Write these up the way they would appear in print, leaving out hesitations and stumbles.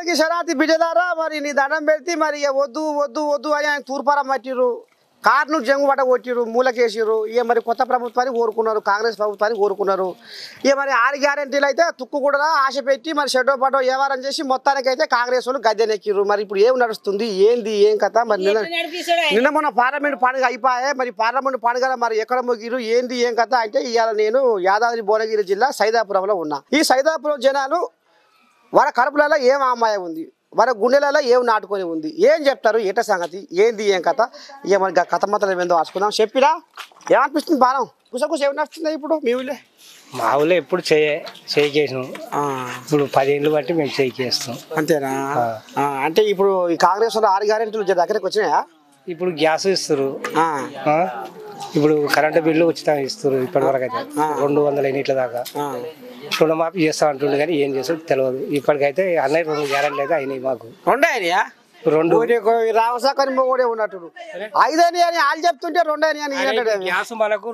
మొత్తానికి శరాతి బిడ్డదారా మరి నీ దండం పెడితే మరి వద్దు వద్దు వద్దు అని ఆయన తూర్పారం పట్టిరు కార్ను జంగు పట్ట కొట్టిరు మూలకేసిరు ఇక మరి కొత్త ప్రభుత్వాన్ని కోరుకున్నారు కాంగ్రెస్ ప్రభుత్వాన్ని కోరుకున్నారు ఇక మరి 6 గ్యారెంటీలు అయితే తుక్కు కూడా ఆశ పెట్టి మరి షెడ్డో పడో వ్యవహారం చేసి మొత్తానికి అయితే కాంగ్రెస్ వాళ్ళు గద్దెనెక్కిరు మరి ఇప్పుడు ఏం నడుస్తుంది ఏంది ఏం కథ మరి నిన్న మొన్న పార్లమెంట్ పండుగ అయిపోయాయి మరి పార్లమెంట్ పండుగ మరి ఎక్కడ మొగిరు ఏంది ఏం కథ అంటే ఇవాళ నేను యాదాద్రి భువనగిరి జిల్లా సైదాపురంలో ఉన్నా ఈ సైదాపురం జనాలు వారి కడుపులలో ఏం అమ్మాయి ఉంది వారి గుండెలలో ఏం నాటుకొని ఉంది ఏం చెప్తారు ఏట సంగతి ఏంది ఏం కథ ఇక మరి కథ మాత్రం ఏందో ఆడుకుందాం చెప్పిరా ఏమనిపిస్తుంది బాణం కుసకుస ఏమి నడుస్తుంది ఇప్పుడు మీ ఊళ్ళో మా ఊళ్ళో ఎప్పుడు చేసినాం ఇప్పుడు 10 ఏళ్ళు బట్టి మేము చేస్తాం అంతేనా అంటే ఇప్పుడు ఈ కాంగ్రెస్ వాళ్ళు 6 గ్యారెంటీలు దగ్గరికి వచ్చినాయా ఇప్పుడు గ్యాస్ ఇస్తారు ఇప్పుడు కరెంటు బిల్లు ఉచితంగా ఇస్తారు ఇప్పటి వరకు అయితే 200 యూనిట్ల దాకా రుణమాఫీ చేస్తా అంటుండే కానీ ఏం చేస్తాడు తెలియదు ఇప్పటికైతే అన్నయ్య 2 గ్యారెంటీలు అయితే అయినాయి మాకు 2 అయినాయా 2 రావసాకని కూడా ఉన్నట్టు 5 అని వాళ్ళు చెప్తుంటే 2 అని గ్యాస్ మనకు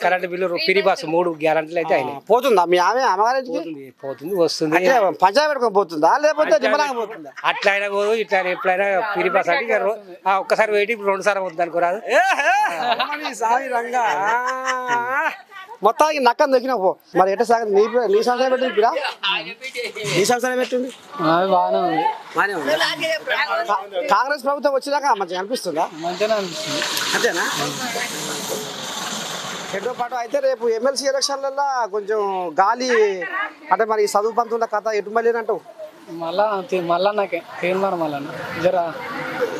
కరెంటు బిల్లు ఫ్రీ బస్ 3 గ్యారెంటీలు అయితే అయినాయి పోతుందా మీ ఆమె అమ్మగారికి పోతుంది వస్తుంది పంచాయతీ పెట్టుకొని పోతుందా లేకపోతే నిమ్మలంగా పోతుందా అట్లా అయినా పోదు ఇట్లా ఎప్పుడైనా ఫ్రీ బస్ అంటే ఒక్కసారి వెయిట్ ఇప్పుడు 2 సార్లు వద్దు అనుకోరాదు మొత్తానికి నక్కని దొరికినా పో మరి ఎట్లా సాగదు నీ సంవత్సరం పెట్టింది నీ సంవత్సరం పెట్టింది బాగానే ఉంది కాంగ్రెస్ ప్రభుత్వం వచ్చినాక మంచిగా అనిపిస్తుందా అంతేనా ఎటో పాటు అయితే రేపు ఎమ్మెల్సీ ఎలక్షన్లలో కొంచెం గాలి అంటే మరి చదువు పంతున్న కథ ఎటు మళ్ళీ అంటావు మళ్ళీ తీర్మానం మళ్ళీ జర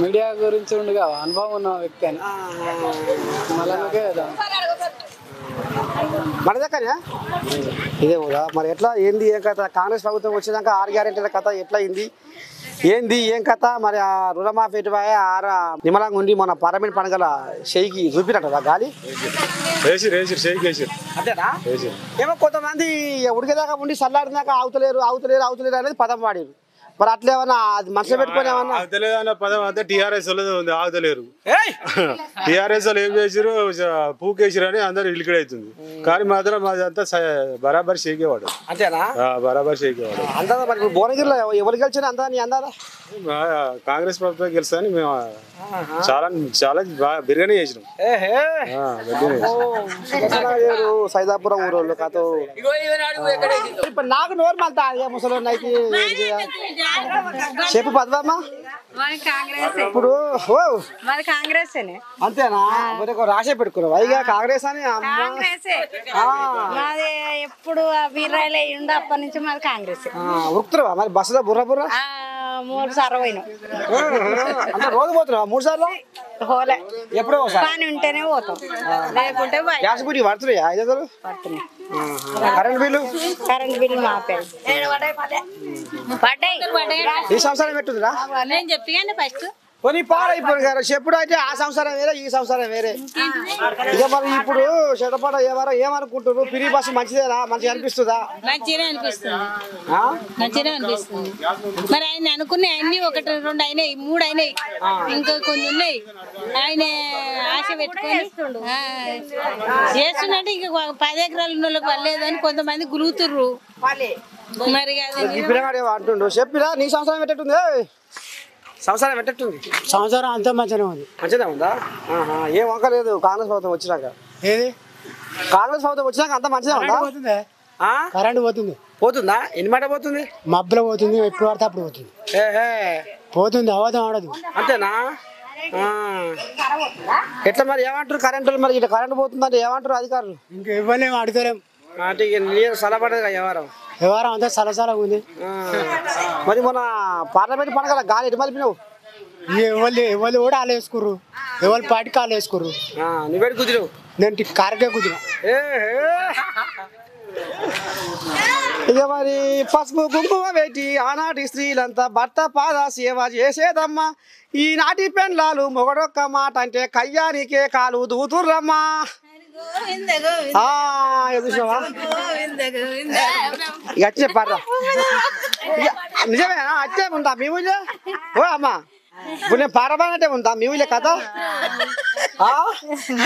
మీడియా గురించి ఉండగా అనుభవం ఉన్న వ్యక్తి అని మళ్ళీ మన దగ్గర ఇదే కూడా మరి ఎట్లా ఏంది ఏం కథ కాంగ్రెస్ ప్రభుత్వం వచ్చినాక 6 గ్యారెంటీల కథ ఎట్లా ఏంది ఏం కథ మరి ఆ రుణమాఫీ ఎటువాయే నిమ్మలంగా ఉండి మన పార్లమెంట్ పండుగల షేయికి చూపినట్టు గాలి అంతేనా ఏమో కొంతమంది ఉడికేదాకా ఉండి చల్లారినాక అవుతలేరు అనేది పదం వాడారు మరి అట్లా ఏమన్నా మనసులో పెట్టుకొని ఏమన్నా ఆగుతలేదన్న పదం అంతా టీఆర్ఎస్ వాళ్ళది ఉంది ఆగుతలేరు టీఆర్ఎస్ వాళ్ళు ఏం చేసారు పూకేసారు అని అందరు ఇలికిడ్ అవుతుంది కానీ మాత్రం మాదంతా బరాబర్ షేకేవాడు అంతేనా బరాబర్ షేకేవాడు అందా మరి భువనగిరిలో ఎవరు గెలిచిన అందా నీ అందారా కాంగ్రెస్ ప్రభుత్వం గెలుస్తాని మేము చాలా బిర్యానీ చేసినాం సైదాపురం ఊరోళ్ళు కథ ఇప్పుడు నాకు నోరు మళ్తా ముసలి నైకి చెప్పు పద్మమ్మా ఇప్పుడు కాంగ్రెస్ అంతేనా మరి రాసే పెట్టుకున్నావు అయిగా కాంగ్రెస్ అని మాది ఎప్పుడు వీర్రాయలు ఉండే అప్పటి నుంచి మాది కాంగ్రెస్ ఉరుకుతున్నావా మరి బస్సులో బుర్ర 3 సార్లు పోయినాం అంటే రోజు పోతున్నావా 3 సార్లు పోలే ఎప్పుడో పని ఉంటేనే పోతాం లేకుంటే గ్యాస్ బుడ్డి పడుతున్నాయి 500 పడుతున్నాయి కరెంట్ బిల్లు మాపే ఈ సంవత్సరం పెట్టుందిరా నేను చెప్పి ఫస్ట్ కొన్ని పాడైపోయింది గారు చెప్పుడు అయితే ఆ సంవత్సరం వేరే ఈ సంవత్సరం వేరే ఇక మరి ఇప్పుడు చెడపడ ఏమనుకుంటున్నారు ఫ్రీ బస్సు మంచిదేనా మంచిగా అనిపిస్తుందా మంచిగానే అనిపిస్తుంది మరి ఆయన అనుకునే అన్ని 1 2 అయినాయి 3 అయినాయి ఇంకా కొన్ని ఉన్నాయి ఆయన ఆశ పెట్టుకొని చేస్తుందంటే ఇంకా 10 ఎకరాలు ఉన్న వాళ్ళకి పర్లేదని కొంతమంది గులుగుతుర్రు మరి అంటుండు చెప్పిరా నీ సంవత్సరం పెట్టేట్టుంది సంవత్సరం పెట్టేట్టుంది సంవత్సరం అంతా మంచిగా ఉందా ఏం వంక లేదు కాంగ్రెస్ ప్రభుత్వం వచ్చినాక కాంగ్రెస్ ప్రభుత్వం వచ్చినాక అంత మంచిగా ఉందా కరెంట్ పోతుందా ఎన్ని మాట పోతుంది మబ్బులో పోతుంది ఎప్పుడు పడితే అప్పుడు పోతుంది అవధం ఆడదు అంతేనా ఎట్లా మరి ఏమంటారు కరెంటు మరి ఇట్లా కరెంట్ పోతుందంటే ఏమంటారు అధికారులు ఇంకా ఇవ్వలేము అడుగుతారేం అంటే నీరు సలపడదు వ్యవహారం అంతా సలసలా ఉంది మరి మన పార్లమెంట్ పండుగ గాలి ఎటు మలిపినావు ఎవరు కూడా వాళ్ళు వేసుకుర్రు ఎవరు పాటికి వాళ్ళు వేసుకుర్రు నువ్వేడు కుదిరావు నేను కారకే కుదిరా ఇక మరి పసుపు కుంకుమ పెట్టి ఆనాటి స్త్రీలంతా భర్త పాద సేవ చేసేదమ్మా ఈనాటి పెండ్లాలు మొగడొక్క మాట అంటే కయ్యానికే కాలు దూతుర్రమ్మా చూసినావా అట్టే పాడరా నిజమేనా అట్టే ఉందా మీ ఊళ్ళో ఓ అమ్మా ఇప్పుడు నేను పాడబానంటే ఉందా మీ ఊళ్ళో కథ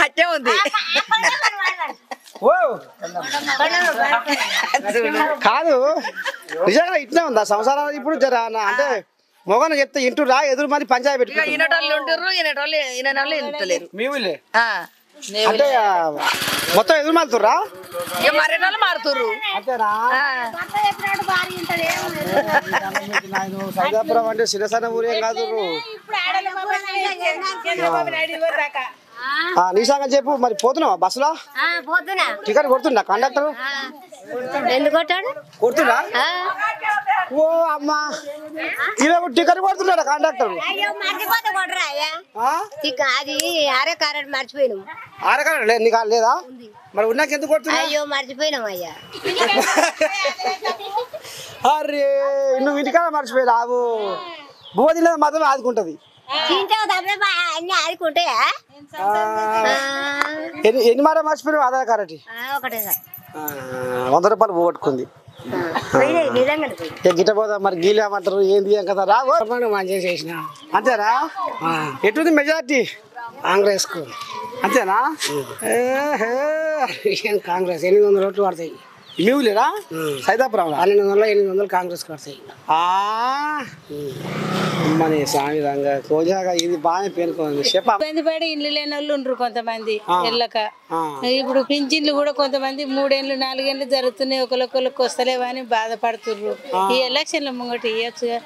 అట్టే ఉంది ఓ కాదు నిజంగా ఇట్లా ఉందా సంసారాలు ఇప్పుడు జర అంటే మొగను చెప్తే ఇంటురా ఎదురు మరి పంచాయతీ పెట్టుకుంటారు ఈనటోళ్ళు ఉంటుర్రు ఈనటోళ్ళు ఇంటలేరు మీ ఊళ్ళే అంటే మొత్తం ఎదురు మారుతుర్రా మరేటోళ్ళు మారుతుర్రు అంతేనా సైదాపురం అంటే శిరసన ఊరేం కాదు నీ సంగతి చెప్పు మరి పోతున్నావా బస్సులో పోతున్నా టికెట్ కొడుతున్నా కండక్టర్ ఎందుకు కొట్టాడు కొడుతున్నా ఓ అమ్మా ఇలా టికెట్ కొడుతున్నాడా కండక్టర్ అయ్యో మర్చిపోతే కొట్టరా అయ్యా అది ఆరే కారెట్ మర్చిపోయినాం ఆరకాడ లేదు నీకు లేదా మరి ఉన్నాక ఎందుకు కొడుతున్నా అయ్యో మర్చిపోయినాం అయ్యా అరే నువ్వు ఇంటికాడ మర్చిపోయి రావు భూవది లేదా మాత్రమే ఆదుకుంటది అన్ని ఆడుకుంటాయా ఎన్ని మాట మర్చిపోయినావు ఆధార్ కార్డు ఒకటే సార్ 100 రూపాయలు పోగొట్టుకుంది గిట్ట పోదా మరి గీలు ఏమంటారు ఏంది ఏం కదా రావు మంచిగా చేసిన అంతేనా ఎటుంది మెజార్టీ కాంగ్రెస్ కు అంతేనా కాంగ్రెస్ 800 ఓట్లు పడతాయి మీ ఊళ్ళేరా సైదాపురం 1200 కాంగ్రెస్ పడతాయి మన స్వామి రంగా కోజాగా ఇది బాగానే పేర్కొంది చెప్ప ఇబ్బంది పడి ఇల్లు లేని వాళ్ళు ఉండరు కొంతమంది వెళ్ళక ఇప్పుడు పింఛన్లు కూడా కొంతమంది 3 ఏళ్ళు 4 ఏళ్ళు జరుగుతున్నాయి ఒకరికొకరికి వస్తలేవని బాధపడుతుర్రు ఈ ఎలక్షన్ల ముంగట ఇవ్వచ్చుగా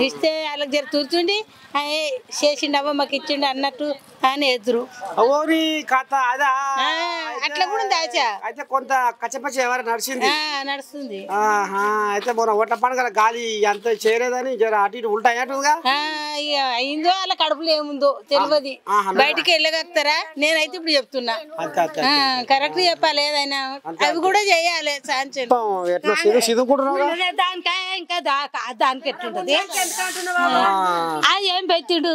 ఇస్తే వాళ్ళకి జర కూర్చుండి చేసిండవ్వ మాకు ఇచ్చిండు అన్నట్టు అని ఎదురు ఓరి కథ అదా అట్లా కూడా దాచా అయితే కొంత కచ్చపచ్చ ఎవరు నడిచింది నడుస్తుంది అయితే మొన్న ఓట్ల పండుగ గాలి అంత చేయలేదని జర అటు ఇటు ఉల్టా అయ్యట్టుగా అయిందో వాళ్ళ కడుపులో ఏముందో తెలియదు బయటికి వెళ్ళగలుగుతారా నేనైతే ఇప్పుడు చెప్తున్నా కరెక్ట్ చెప్పాలి ఏదైనా అవి కూడా చేయాలి దానికాయ ఇంకా దానికి ఎట్లుంటది ఏం పెట్టిడు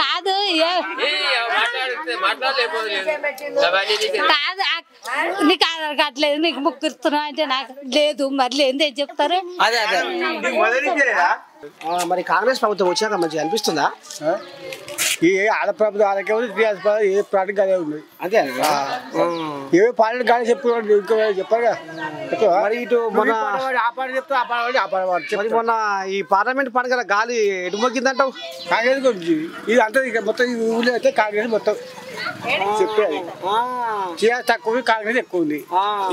కాదు కాదు నీకు ఆధార్ కార్డు లేదు నీకు ముక్కుతున్నా అంటే నాకు లేదు మరి లేదు చెప్తారు మరి కాంగ్రెస్ ప్రభుత్వం వచ్చాక మంచిగా అనిపిస్తుందా ఏ ఆడ ప్రభుత్వం ఆడకే ఉంది టీఆర్ఎస్ ఏ పార్టీ అదే ఉంది అంతే ఏ పార్టీ కానీ చెప్పారు మరి ఇటు మొన్న ఆ పార్టీ చెప్తే ఆ పార్టీ ఆ పార్టీ మరి మొన్న ఈ పార్లమెంట్ పండుగ గాలి ఎటు మొగ్గిందంటావు కాంగ్రెస్ గురించి ఇది అంతా ఇక మొత్తం ఈ ఊళ్ళో అయితే కాంగ్రెస్ మొత్తం చెప్పేది టీఆర్ఎస్ తక్కువ ఉంది కాంగ్రెస్ ఎక్కువ ఉంది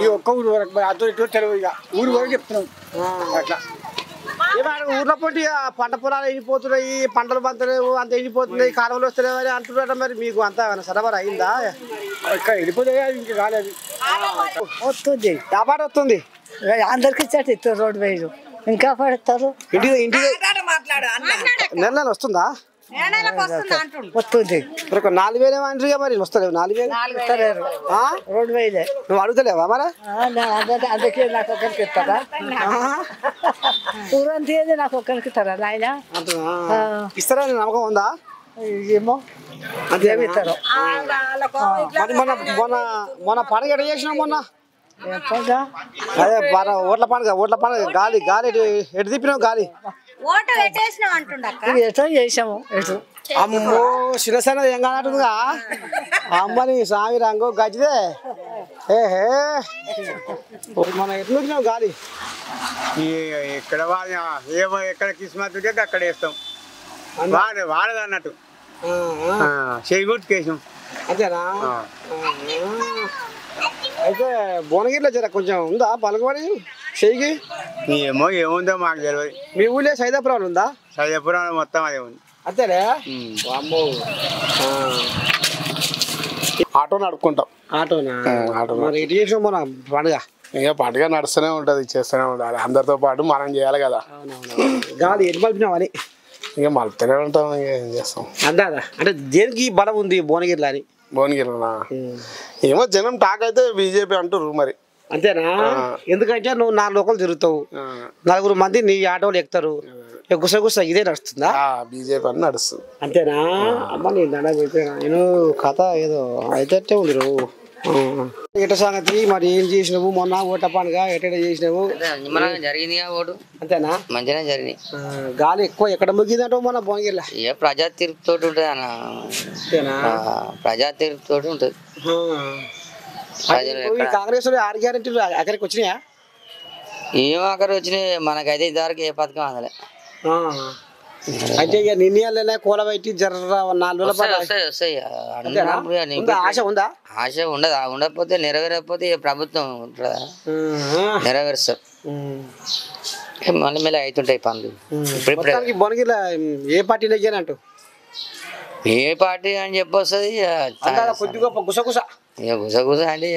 ఈ ఒక్క ఊరు వరకు అటు ఇటు తెలియదు ఇక ఊరు వరకు చెప్తున్నాం అట్లా ఊర్లో పోటీ పంట పొలాలు ఎండిపోతున్నాయి పంటలు పంతలేవు అంత ఎండిపోతున్నాయి కాలువలు వస్తలేవు అని అంటున్నాడు మరి మీకు అంతా సరఫరా అయిందా ఇక్కడ వెళ్ళిపోతే ఇంకా కాలేదు వస్తుంది వ్యాపారం వస్తుంది అందరికి ఇచ్చారు రోడ్డు వేయరు ఇంకా పడతారు ఇంటి ఇంటి నెల వస్తుందా వస్తుంది 4000 అంటారు మరి వస్తలేవు 4000 రోడ్డు వేయలే నువ్వు అడుగుతలేవా మరి అందుకే నాకు ఒక్కరికి ఇస్తారా ఊరంతా ఏది నాకు ఒక్కరికి ఇస్తారా నాయన ఇస్తారా నమ్మకం ఉందా ఏమో అంతే ఇస్తారు మరి మొన్న పండుగ ఎట్లా చేసినావు మొన్న అదే ఓట్ల పండుగ గాలి ఎటు తిప్పినావు గాలి ఓటు పెట్టేసినాం అంటుండక్క ఎటో చేసాము ఎటు అమ్మో శిరసన ఏం కానట్టుగా అమ్మని స్వామి రంగు గచ్చిదే ఏహే మన ఎట్లుంటున్నావు గాలి ఎక్కడ ఏమో ఎక్కడ కిస్మత్ ఉంటే అక్కడ వేస్తాం వాడదు అన్నట్టు చేయగొట్టుకేసాం అంతేనా అయితే భువనగిరిలో జర కొంచెం ఉందా పలుకుబడి చెయ్యి ఏమో ఏముందో మాకు తెలియదు మీ ఊళ్ళో సైదాపురం ఉందా సైదాపురం మొత్తం అదే ఉంది అంతేనే అమ్మో ఆటో నడుపుకుంటాం ఆటోనా మరి ఎటు చేసాం మన పండుగ ఇక పండుగ నడుస్తూనే ఉంటుంది చేస్తూనే ఉండాలి అందరితో పాటు మనం చేయాలి కదా గాలి ఎటు మలిపినావు అని ఇక మలుపుతూనే ఉంటాం ఇక ఏం చేస్తాం అందా అంటే దేనికి బలం ఉంది భువనగిరిలో అని భువనగిరినా ఏమో జనం టాక్ అయితే బీజేపీ అంటారు మరి అంతేనా ఎందుకంటే నువ్వు 4 లోకలు తిరుగుతావు 4 మంది నీ ఆటోలు ఎక్కుతారు గుసగుస ఇదే నడుస్తుందా బీజేపీ అని నడుస్తుంది అంతేనా అమ్మ నేను దండ పెట్టాను నేను కథ ఏదో అయితే ఉంది నువ్వు ఎట సంగతి మరి ఏం చేసినావు మొన్న ఓట పండుగ ఎట చేసినావు జరిగింది ఓటు అంతేనా మంచిగా జరిగింది గాలి ఎక్కువ ఎక్కడ ముగ్గిందంటావు మొన్న భోగిలా ఏ ప్రజా తీర్పుతోటి ఉంటుంది అన్న ప్రజా తీర్పుతోటి ఉంటుంది కాంగ్రెస్ 6 గ్యారెంటీలు అక్కడికి వచ్చినాయా ఏం అక్కడ వచ్చినాయి మనకైతే ఇంతవరకు ఏ పథకం అందలే అంటే ఇక నిర్ణయాలనే కూలబెట్టి జర్ర 4 రోజుల పాటు వస్తాయి ఆశ ఉందా ఆశ ఉండదు ఉండకపోతే నెరవేరకపోతే ప్రభుత్వం నెరవేరుస్తారు మళ్ళీ మళ్ళీ అవుతుంటాయి పనులు ఇప్పుడు బొనగిలా ఏ పార్టీ నెగ్గానంటూ ఏ పార్టీ అని చెప్పొస్తుంది కొద్ది గొప్ప గుసగుస గుసగుస అంటే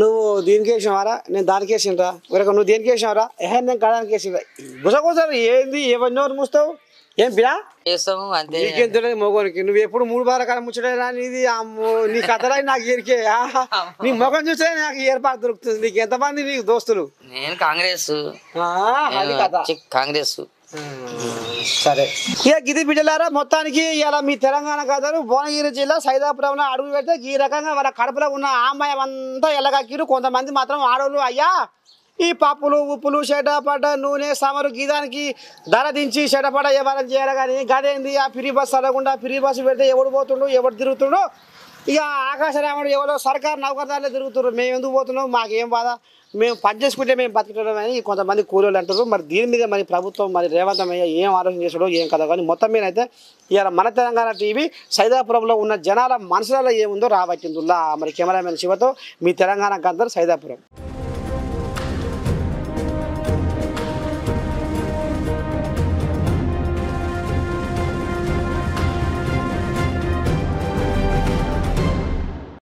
నువ్వు దీనికి వేసినవారా నేను దానికి వేసినరా నువ్వు దేనికి వేసినవరా నేను కడానికి వేసినరా గుసగుస ఏంది ఎవరినోరు మూస్తావు ఏం పిలా చేస్తాము అంతే నీకేంత మొగోనికి నువ్వు ఎప్పుడు 3 బాల కాలం ముచ్చటైనా నీది నీ కథరా నాకు ఎరికే నీ మొగం చూస్తే నాకు ఏర్పాటు దొరుకుతుంది నీకు ఎంతమంది నీకు దోస్తులు నేను కాంగ్రెస్ కాంగ్రెస్ సరే ఇక గిది బిడ్డలారా మొత్తానికి ఇలా మీ తెలంగాణ కాదు భువనగిరి జిల్లా సైదాపురంలో అడుగు పెడితే ఈ రకంగా వాళ్ళ కడుపులో ఉన్న ఆమ్మాయం అంతా ఎల్లగక్కిరు కొంతమంది మాత్రం ఆడోళ్ళు అయ్యా ఈ పప్పులు ఉప్పులు చెడ్డపడ్డ నూనె సమరు గీదానికి ధర దించి చెడ్డపడ్డ ఎవరైనా చేయాలి కానీ గదేంది ఆ ఫ్రీ బస్సు అడగకుండా ఫ్రీ బస్సు పెడితే ఎవడు పోతుండు ఎవడు తిరుగుతుండు ఇక ఆకాశరాముడు ఎవరో సర్కారు నౌకర్దారులే తిరుగుతున్నారు మేము ఎందుకు పోతున్నాం మాకేం బాధ మేము పని చేసుకుంటే మేము బతుకుతున్నాం అని కొంతమంది కూలీలు అంటారు మరి దీని మీద మరి ప్రభుత్వం మరి రేవంత్ అయ్య ఏం ఆలోచన చేసాడో ఏం కదా కానీ మొత్తం మీద అయితే ఇవాళ మన తెలంగాణ టీవీ సైదాపురంలో ఉన్న జనాల మనసులలో ఏముందో రాబట్టిందిలా మరి కెమెరామెన్ శివతో మీ తెలంగాణ గంధర్ సైదాపురం.